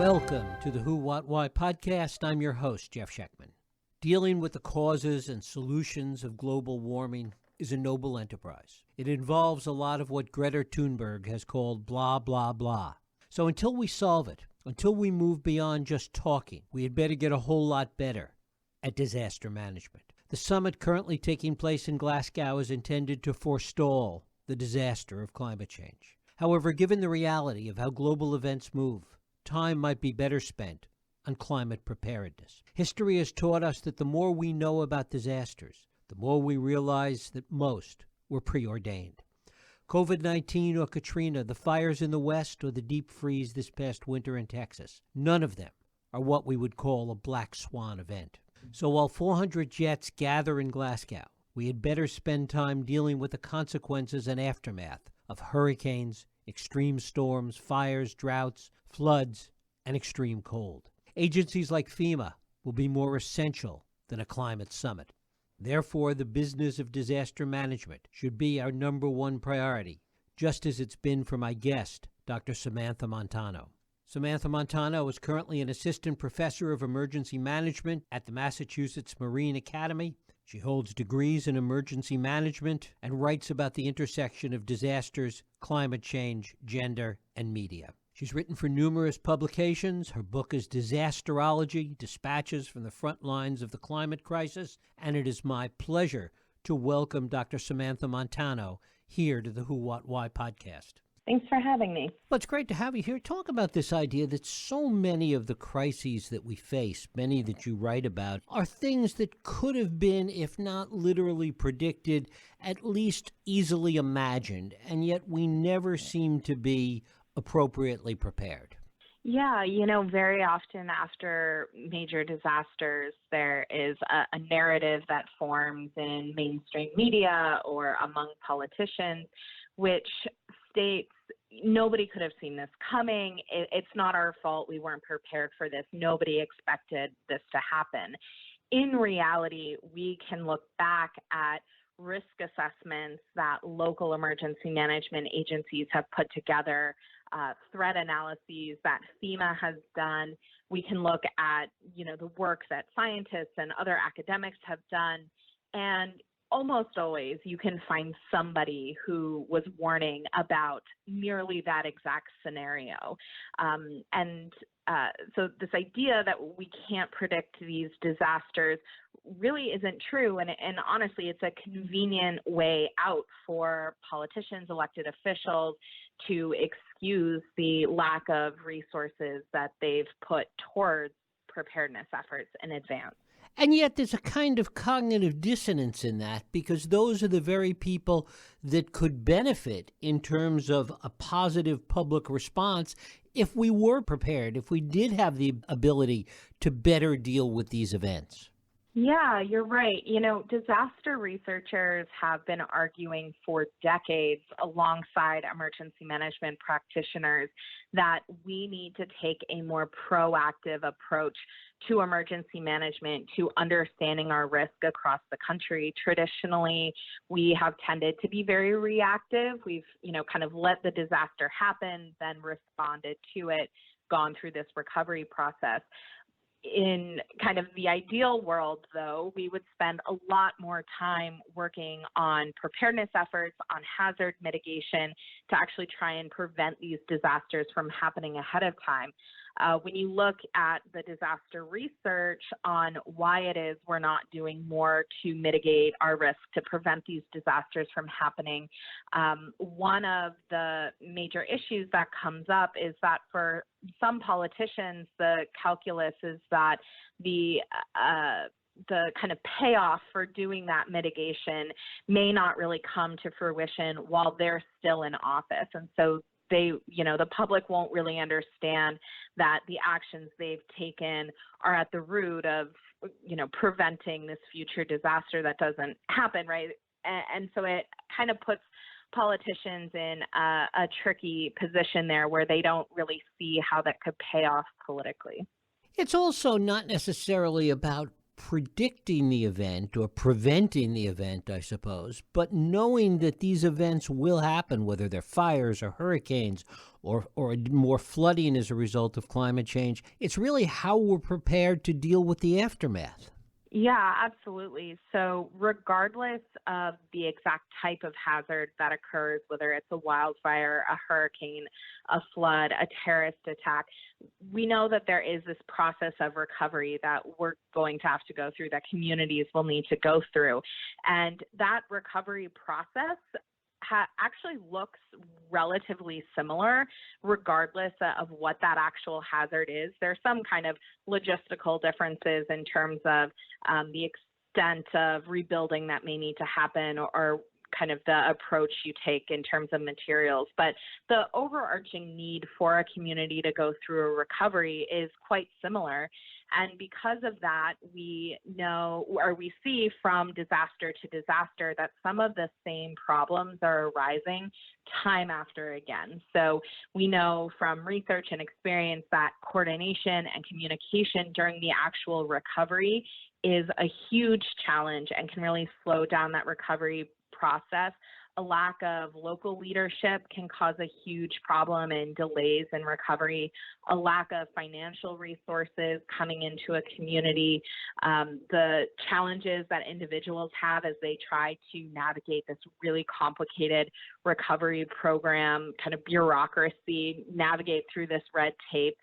Welcome to the Who, What, Why podcast. I'm your host, Jeff Schechtman. Dealing with the causes and solutions of global warming is a noble enterprise. It involves a lot of what Greta Thunberg has called blah, blah, blah. So until we solve it, until we move beyond just talking, we had better get a whole lot better at disaster management. The summit currently taking place in Glasgow is intended to forestall the disaster of climate change. However, given the reality of how global events move, time might be better spent on climate preparedness. History has taught us that the more we know about disasters, the more we realize that most were preordained. COVID-19 or Katrina, the fires in the West, or the deep freeze this past winter in Texas, none of them are what we would call a black swan event. So while 400 jets gather in Glasgow, we had better spend time dealing with the consequences and aftermath of hurricanes, extreme storms, fires, droughts, floods, and extreme cold. Agencies like FEMA will be more essential than a climate summit. Therefore, the business of disaster management should be our number one priority, just as it's been for my guest, Dr. Samantha Montano. Samantha Montano is currently an assistant professor of emergency management at the Massachusetts Marine Academy. She holds degrees in emergency management and writes about the intersection of disasters, climate change, gender, and media. She's written for numerous publications. Her book is Disasterology, Dispatches from the Front Lines of the Climate Crisis, and it is my pleasure to welcome Dr. Samantha Montano here to the Who, What, Why podcast. Thanks for having me. Well, it's great to have you here. Talk about this idea that so many of the crises that we face, many that you write about, are things that could have been, if not literally predicted, at least easily imagined, and yet we never seem to be appropriately prepared. Yeah, very often after major disasters, there is a narrative that forms in mainstream media or among politicians, which states nobody could have seen this coming. It's not our fault. We weren't prepared for this. Nobody expected this to happen. In reality, we can look back at risk assessments that local emergency management agencies have put together, threat analyses that FEMA has done. We can look at, the work that scientists and other academics have done, and almost always you can find somebody who was warning about nearly that exact scenario. So this idea that we can't predict these disasters really isn't true. And honestly, it's a convenient way out for politicians, elected officials to excuse the lack of resources that they've put towards preparedness efforts in advance. And yet there's a kind of cognitive dissonance in that, because those are the very people that could benefit in terms of a positive public response if we were prepared, if we did have the ability to better deal with these events. Yeah, you're right. Disaster researchers have been arguing for decades alongside emergency management practitioners that we need to take a more proactive approach to emergency management, to understanding our risk across the country. Traditionally, we have tended to be very reactive. We've, kind of let the disaster happen, then responded to it, gone through this recovery process. In kind of the ideal world, though, we would spend a lot more time working on preparedness efforts, on hazard mitigation, to actually try and prevent these disasters from happening ahead of time. When you look at the disaster research on why it is we're not doing more to mitigate our risk to prevent these disasters from happening, one of the major issues that comes up is that for some politicians, the calculus is that the kind of payoff for doing that mitigation may not really come to fruition while they're still in office. And so the public won't really understand that the actions they've taken are at the root of, preventing this future disaster that doesn't happen, right? And so it kind of puts politicians in a tricky position there where they don't really see how that could pay off politically. It's also not necessarily about predicting the event or preventing the event, I suppose, but knowing that these events will happen, whether they're fires or hurricanes or more flooding as a result of climate change, it's really how we're prepared to deal with the aftermath. Yeah, absolutely. So regardless of the exact type of hazard that occurs, whether it's a wildfire, a hurricane, a flood, a terrorist attack, we know that there is this process of recovery that we're going to have to go through, that communities will need to go through. And that recovery process actually looks relatively similar regardless of what that actual hazard is. There's some kind of logistical differences in terms of the extent of rebuilding that may need to happen, or kind of the approach you take in terms of materials. But the overarching need for a community to go through a recovery is quite similar. And because of that, we know, or we see from disaster to disaster, that some of the same problems are arising time after again. So we know from research and experience that coordination and communication during the actual recovery is a huge challenge and can really slow down that recovery process. A lack of local leadership can cause a huge problem and delays in recovery. A lack of financial resources coming into a community, the challenges that individuals have as they try to navigate this really complicated recovery program, kind of bureaucracy, navigate through this red tape,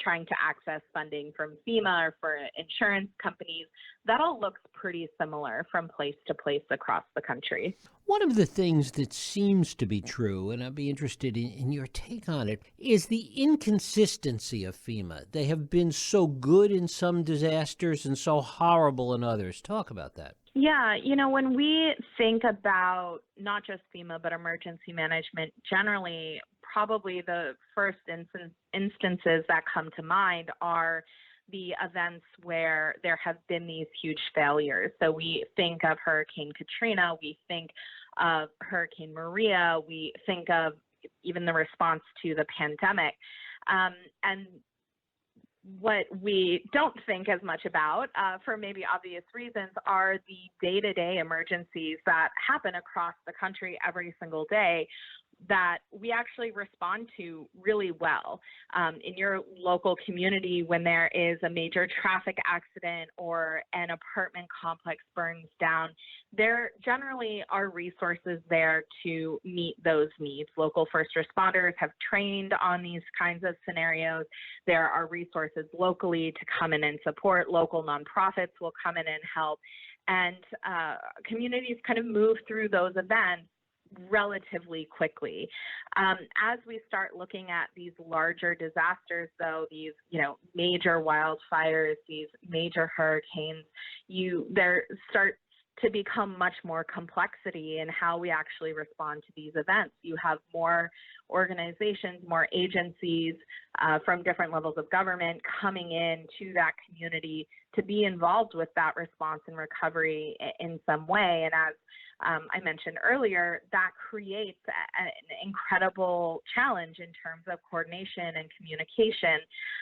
trying to access funding from FEMA or for insurance companies. That all looks pretty similar from place to place across the country. One of the things that seems to be true, and I'd be interested in your take on it, is the inconsistency of FEMA. They have been so good in some disasters and so horrible in others. Talk about that. Yeah, when we think about not just FEMA, but emergency management generally, probably the first instances that come to mind are the events where there have been these huge failures. So we think of Hurricane Katrina, we think of Hurricane Maria, we think of even the response to the pandemic. And what we don't think as much about, for maybe obvious reasons, are the day-to-day emergencies that happen across the country every single day that we actually respond to really well. In your local community, when there is a major traffic accident or an apartment complex burns down, there generally are resources there to meet those needs. Local first responders have trained on these kinds of scenarios. There are resources locally to come in and support. Local nonprofits will come in and help. And communities kind of move through those events relatively quickly. As we start looking at these larger disasters, though, these major wildfires, these major hurricanes, there starts to become much more complexity in how we actually respond to these events. You have more organizations, more agencies from different levels of government coming in to that community to be involved with that response and recovery in some way. And as I mentioned earlier, that creates an incredible challenge in terms of coordination and communication.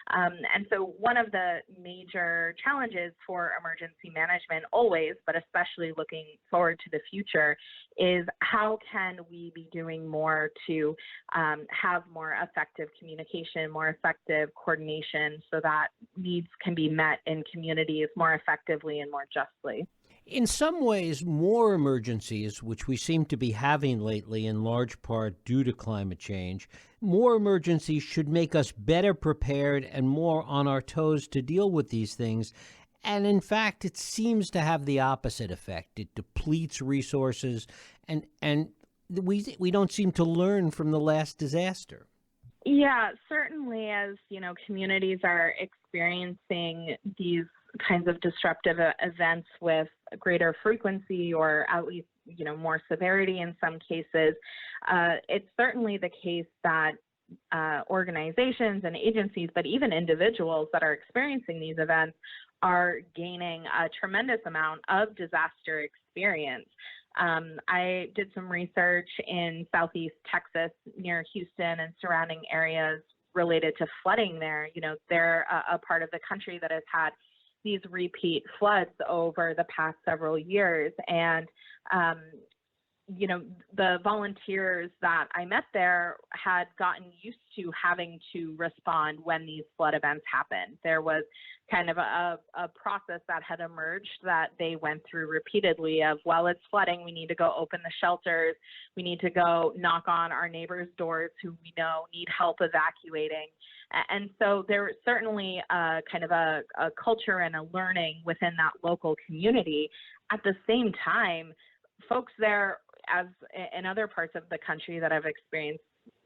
And so one of the major challenges for emergency management always, but especially looking forward to the future, is how can we be doing more to have more effective communication, more effective coordination, so that needs can be met in communities more effectively and more justly. In some ways, more emergencies, which we seem to be having lately in large part due to climate change, more emergencies should make us better prepared and more on our toes to deal with these things. And in fact, it seems to have the opposite effect. It depletes resources, and we don't seem to learn from the last disaster. Yeah, certainly as, communities are experiencing these kinds of disruptive events with greater frequency, or at least, more severity in some cases, it's certainly the case that organizations and agencies, but even individuals that are experiencing these events, are gaining a tremendous amount of disaster experience. I did some research in Southeast Texas near Houston and surrounding areas related to flooding there. They're a part of the country that has had these repeat floods over the past several years. And the volunteers that I met there had gotten used to having to respond when these flood events happened. There was kind of a process that had emerged that they went through repeatedly of, well, it's flooding, we need to go open the shelters, we need to go knock on our neighbors' doors who we know need help evacuating. And so there was certainly kind of a culture and a learning within that local community. At the same time, folks there, as in other parts of the country that have experienced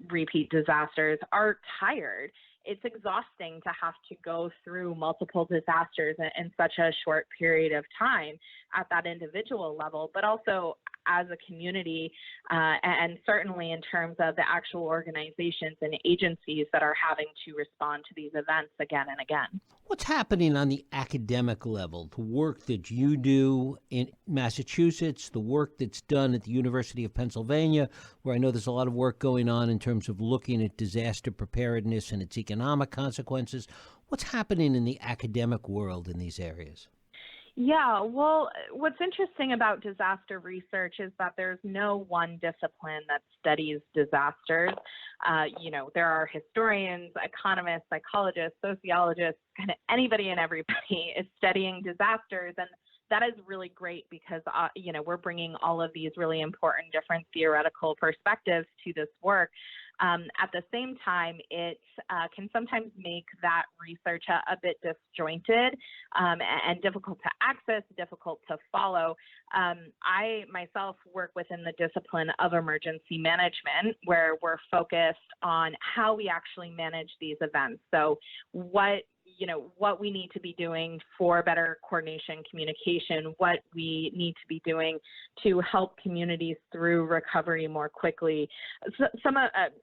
repeat disasters, are tired. It's exhausting to have to go through multiple disasters in such a short period of time at that individual level, but also as a community, and certainly in terms of the actual organizations and agencies that are having to respond to these events again and again. What's happening on the academic level, the work that you do in Massachusetts, the work that's done at the University of Pennsylvania, where I know there's a lot of work going on in terms of looking at disaster preparedness and its economic consequences? What's happening in the academic world in these areas? Yeah, well, what's interesting about disaster research is that there's no one discipline that studies disasters. There are historians, economists, psychologists, sociologists, kind of anybody and everybody is studying disasters. And that is really great because, we're bringing all of these really important different theoretical perspectives to this work. At the same time, it can sometimes make that research a bit disjointed and difficult to access, difficult to follow. I myself work within the discipline of emergency management, where we're focused on how we actually manage these events. So what we need to be doing for better coordination, communication, what we need to be doing to help communities through recovery more quickly.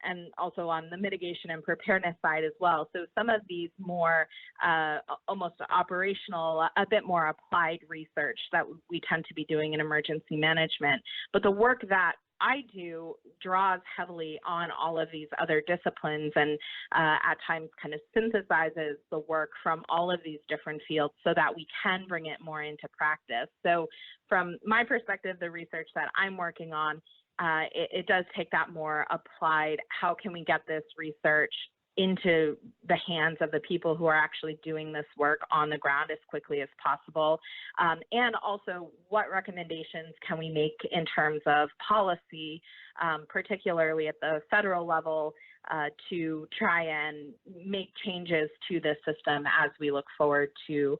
And also on the mitigation and preparedness side as well. So some of these more almost operational, a bit more applied research that we tend to be doing in emergency management. But the work that I do draws heavily on all of these other disciplines and at times kind of synthesizes the work from all of these different fields so that we can bring it more into practice. So from my perspective, the research that I'm working on, it does take that more applied, how can we get this research into the hands of the people who are actually doing this work on the ground as quickly as possible. And also, what recommendations can we make in terms of policy, particularly at the federal level, to try and make changes to this system as we look forward to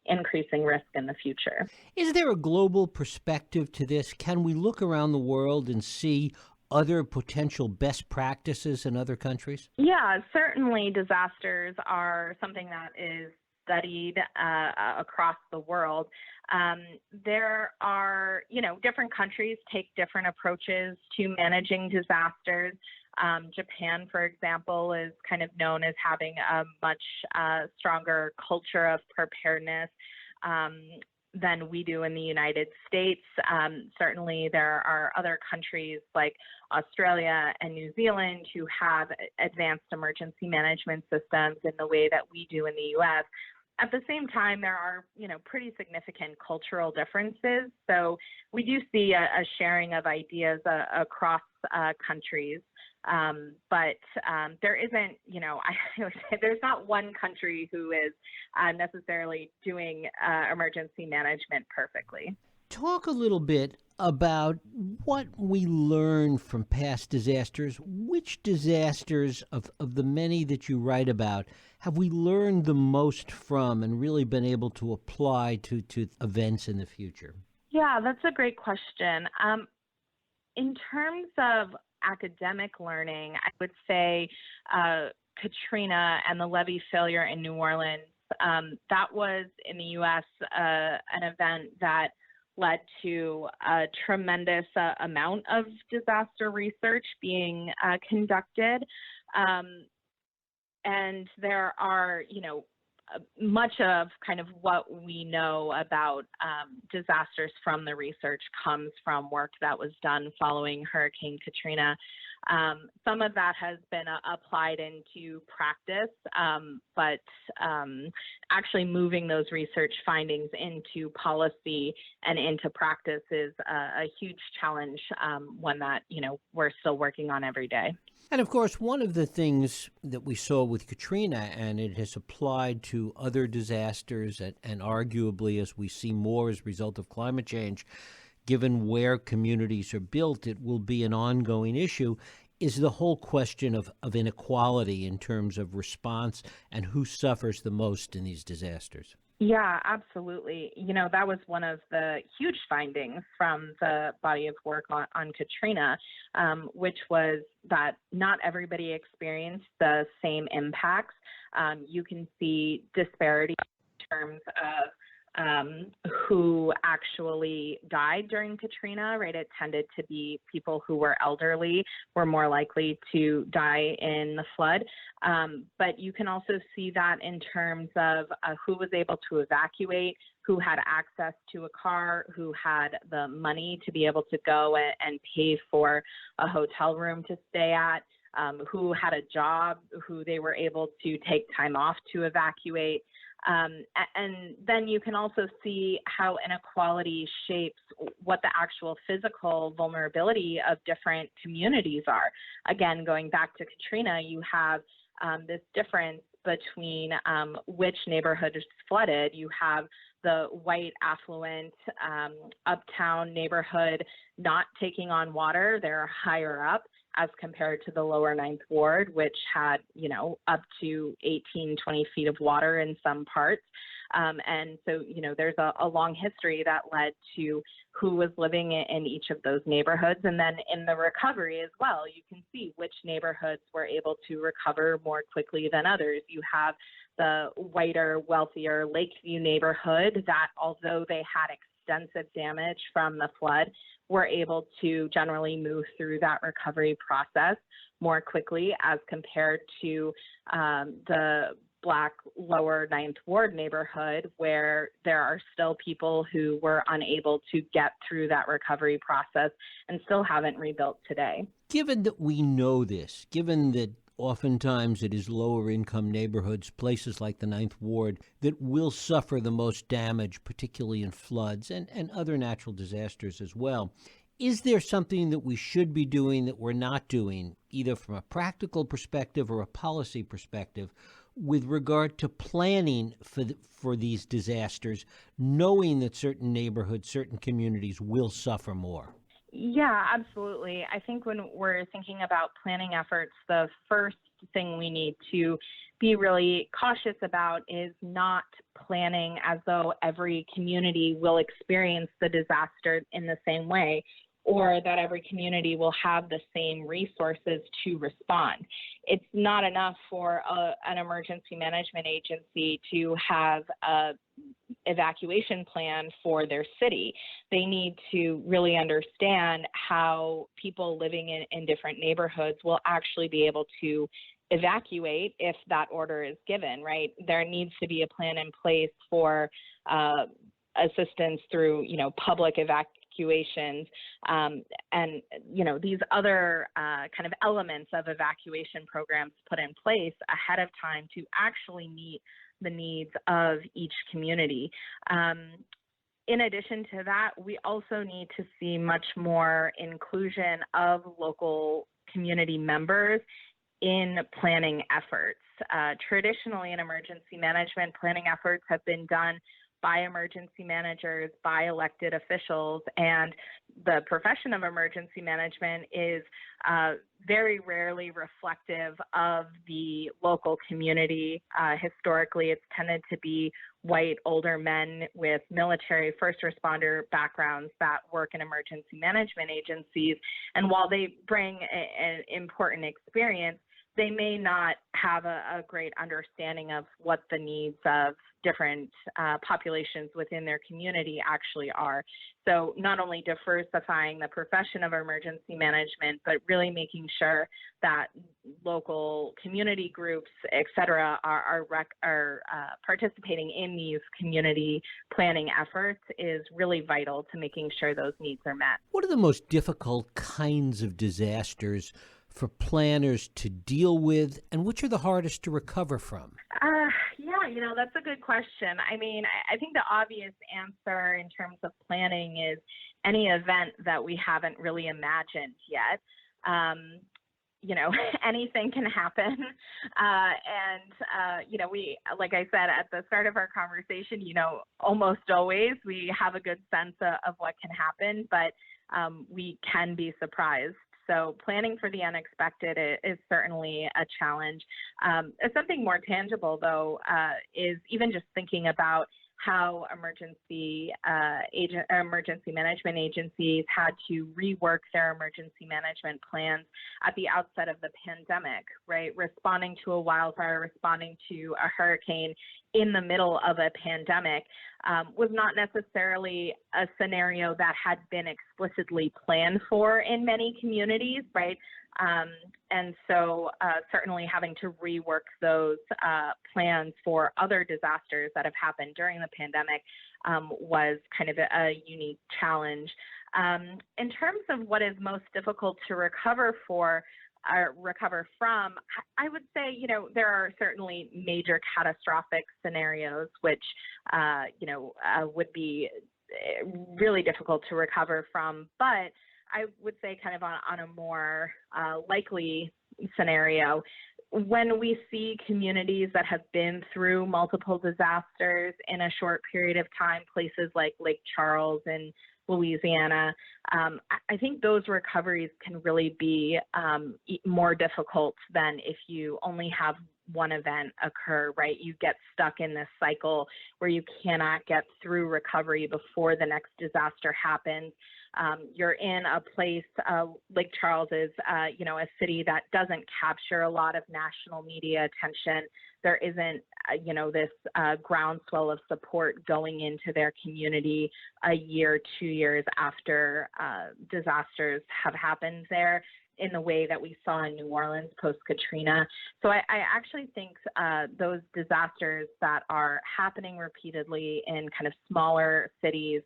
increasing risk in the future. Is there a global perspective to this? Can we look around the world and see other potential best practices in other countries? Yeah, certainly disasters are something that is studied across the world. There are, different countries take different approaches to managing disasters. Japan, for example, is kind of known as having a much stronger culture of preparedness than we do in the United States. Certainly there are other countries like Australia and New Zealand who have advanced emergency management systems in the way that we do in the U.S. At the same time, there are, pretty significant cultural differences. So we do see a sharing of ideas across countries. But there isn't, I would say there's not one country who is necessarily doing emergency management perfectly. Talk a little bit about what we learn from past disasters. Which disasters of the many that you write about have we learned the most from and really been able to apply to events in the future? Yeah, that's a great question. In terms of academic learning, I would say Katrina and the levee failure in New Orleans, that was in the U.S. An event that led to a tremendous amount of disaster research being conducted. And there are, much of kind of what we know about disasters from the research comes from work that was done following Hurricane Katrina. Some of that has been applied into practice, but actually moving those research findings into policy and into practice is a huge challenge, one that, we're still working on every day. And of course, one of the things that we saw with Katrina, and it has applied to other disasters, and arguably as we see more as a result of climate change, given where communities are built, it will be an ongoing issue, is the whole question of inequality in terms of response and who suffers the most in these disasters. Yeah, absolutely. That was one of the huge findings from the body of work on Katrina, which was that not everybody experienced the same impacts. You can see disparity in terms of who actually died during Katrina, right? It tended to be people who were elderly were more likely to die in the flood. But you can also see that in terms of who was able to evacuate, who had access to a car, who had the money to be able to go and pay for a hotel room to stay at, who had a job, who they were able to take time off to evacuate. And then you can also see how inequality shapes what the actual physical vulnerability of different communities are. Again, going back to Katrina, you have this difference between which neighborhood is flooded. You have the white, affluent, uptown neighborhood not taking on water. They're higher up as compared to the lower Ninth Ward, which had, up to 18, 20 feet of water in some parts. And so, there's a long history that led to who was living in each of those neighborhoods. And then in the recovery as well, you can see which neighborhoods were able to recover more quickly than others. You have the whiter, wealthier Lakeview neighborhood that, although they had extensive damage from the flood, were able to generally move through that recovery process more quickly as compared to the Black lower Ninth Ward neighborhood, where there are still people who were unable to get through that recovery process and still haven't rebuilt today. Given that we know this, given that oftentimes it is lower income neighborhoods, places like the Ninth Ward, that will suffer the most damage, particularly in floods and other natural disasters as well, is there something that we should be doing that we're not doing, either from a practical perspective or a policy perspective, with regard to planning for these disasters, knowing that certain neighborhoods, certain communities will suffer more? Yeah, absolutely. I think when we're thinking about planning efforts, the first thing we need to be really cautious about is not planning as though every community will experience the disaster in the same way, or that every community will have the same resources to respond. It's not enough for an emergency management agency to have a evacuation plan for their city. They need to really understand how people living in different neighborhoods will actually be able to evacuate if that order is given, right? There needs to be a plan in place for assistance through, public evacuations, and these other kind of elements of evacuation programs put in place ahead of time to actually meet the needs of each community. In addition to that, we also need to see much more inclusion of local community members in planning efforts. Traditionally, in emergency management, planning efforts have been done by emergency managers, by elected officials, and the profession of emergency management is very rarely reflective of the local community. Historically, it's tended to be white, older men with military first responder backgrounds that work in emergency management agencies. And while they bring an important experience, they may not have a great understanding of what the needs of different populations within their community actually are. So not only diversifying the profession of emergency management, but really making sure that local community groups, et cetera, are participating in these community planning efforts is really vital to making sure those needs are met. What are the most difficult kinds of disasters for planners to deal with, and which are the hardest to recover from? Yeah, that's a good question. I mean, I think the obvious answer in terms of planning is any event that we haven't really imagined yet. Anything can happen. We, like I said at the start of our conversation, almost always we have a good sense of what can happen, but we can be surprised. So planning for the unexpected is certainly a challenge. Something more tangible, though, is even just thinking about how emergency management agencies had to rework their emergency management plans at the outset of the pandemic, right? Responding to a wildfire, responding to a hurricane in the middle of a pandemic was not necessarily a scenario that had been explicitly planned for in many communities, right? And so certainly having to rework those plans for other disasters that have happened during the pandemic was kind of a unique challenge. In terms of what is most difficult to recover from, I would say, there are certainly major catastrophic scenarios which, would be really difficult to recover from. But I would say kind of on a more likely scenario, when we see communities that have been through multiple disasters in a short period of time, places like Lake Charles in Louisiana, I think those recoveries can really be more difficult than if you only have one event occur, right? You get stuck in this cycle where you cannot get through recovery before the next disaster happens. You're in a place, Lake Charles is, a city that doesn't capture a lot of national media attention. There isn't, this groundswell of support going into their community a year, 2 years after disasters have happened there in the way that we saw in New Orleans post-Katrina. So I actually think those disasters that are happening repeatedly in kind of smaller cities,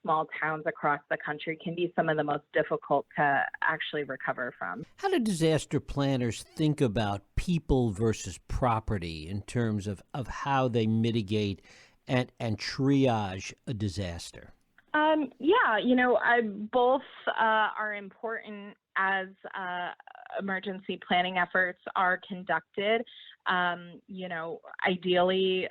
small towns across the country can be some of the most difficult to actually recover from. How do disaster planners think about people versus property in terms of how they mitigate and triage a disaster? Both are important as emergency planning efforts are conducted. Ideally,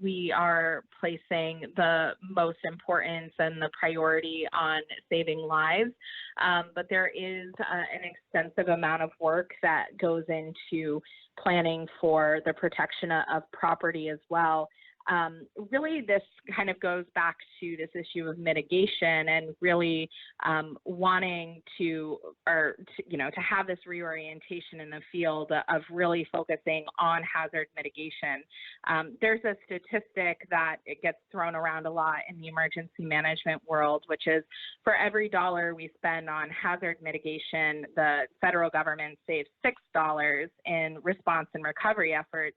we are placing the most importance and the priority on saving lives, but there is an extensive amount of work that goes into planning for the protection of property as well. Really, this kind of goes back to this issue of mitigation and really wanting to have this reorientation in the field of really focusing on hazard mitigation. There's a statistic that it gets thrown around a lot in the emergency management world, which is for every dollar we spend on hazard mitigation, the federal government saves $6 in response and recovery efforts.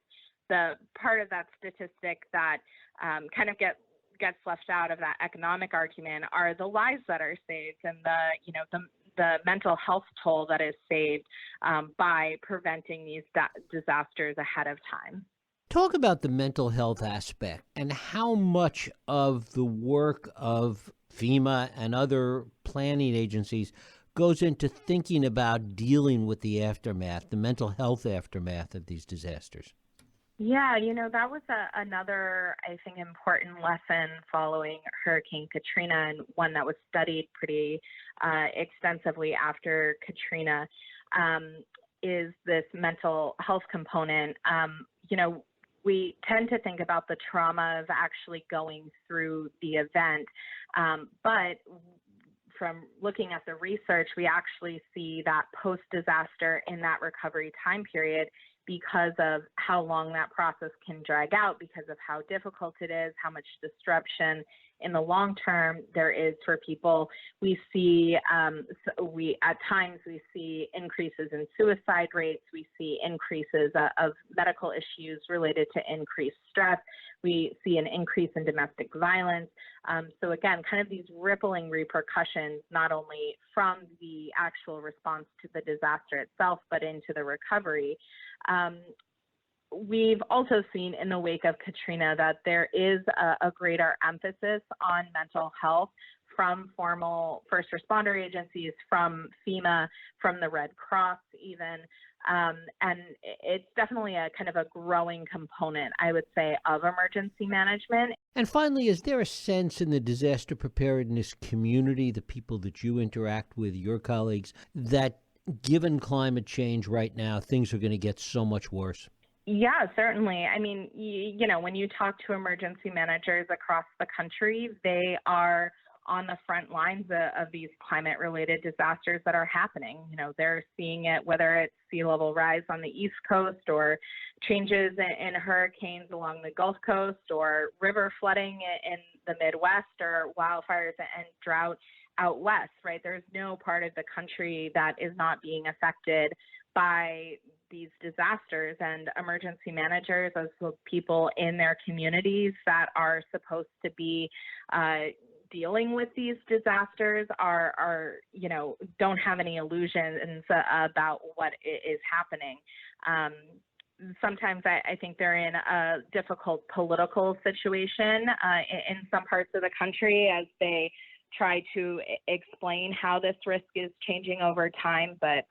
The part of that statistic that kind of gets left out of that economic argument are the lives that are saved and the mental health toll that is saved by preventing these disasters ahead of time. Talk about the mental health aspect and how much of the work of FEMA and other planning agencies goes into thinking about dealing with the aftermath, the mental health aftermath of these disasters. Yeah, that was another, I think, important lesson following Hurricane Katrina, and one that was studied pretty extensively after Katrina, is this mental health component. We tend to think about the trauma of actually going through the event, but from looking at the research, we actually see that post-disaster in that recovery time period, because of how long that process can drag out, because of how difficult it is, how much disruption in the long term, there is for people. We see, at times we see increases in suicide rates. We see increases of medical issues related to increased stress. We see an increase in domestic violence. So again, kind of these rippling repercussions, not only from the actual response to the disaster itself, but into the recovery. We've also seen in the wake of Katrina that there is a greater emphasis on mental health from formal first responder agencies, from FEMA, from the Red Cross even. And it's definitely a kind of a growing component, I would say, of emergency management. And finally, is there a sense in the disaster preparedness community, the people that you interact with, your colleagues, that given climate change right now, things are going to get so much worse? Yeah, certainly. I mean, you know, when you talk to emergency managers across the country, they are on the front lines of these climate-related disasters that are happening. You know, they're seeing it, whether it's sea level rise on the East Coast or changes in hurricanes along the Gulf Coast or river flooding in the Midwest or wildfires and drought out west, right? There's no part of the country that is not being affected by these disasters, and emergency managers, as the people in their communities that are supposed to be dealing with these disasters are, you know, don't have any illusions about what is happening. Sometimes I think they're in a difficult political situation in some parts of the country as they try to explain how this risk is changing over time, but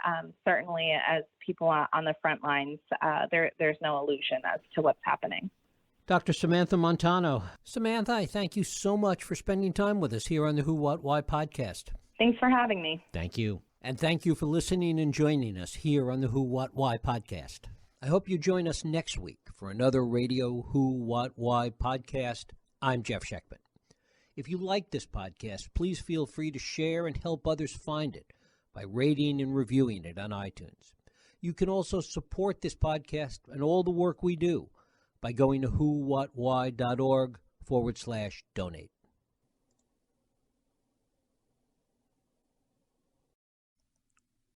certainly as people on the front lines, there's no illusion as to what's happening. Dr. Samantha Montano. Samantha, I thank you so much for spending time with us here on the Who, What, Why podcast. Thanks for having me. Thank you. And thank you for listening and joining us here on the Who, What, Why podcast. I hope you join us next week for another radio Who, What, Why podcast. I'm Jeff Sheckman. If you like this podcast, please feel free to share and help others find it by rating and reviewing it on iTunes. You can also support this podcast and all the work we do by going to whowhatwhy.org/donate.